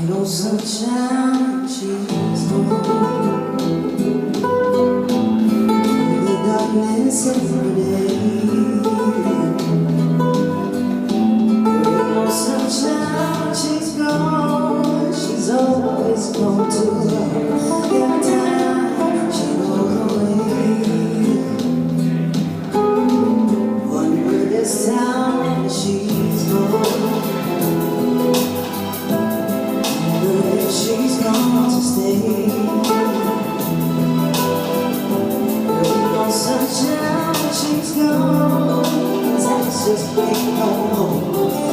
No sunshine, she's gone. The darkness every day. No sunshine, she's gone. She's always gone too long. Every time she goes away. One word this time, she's gone. She's gone to stay. No sunshine, she's gone. 'Cause I just can't go home.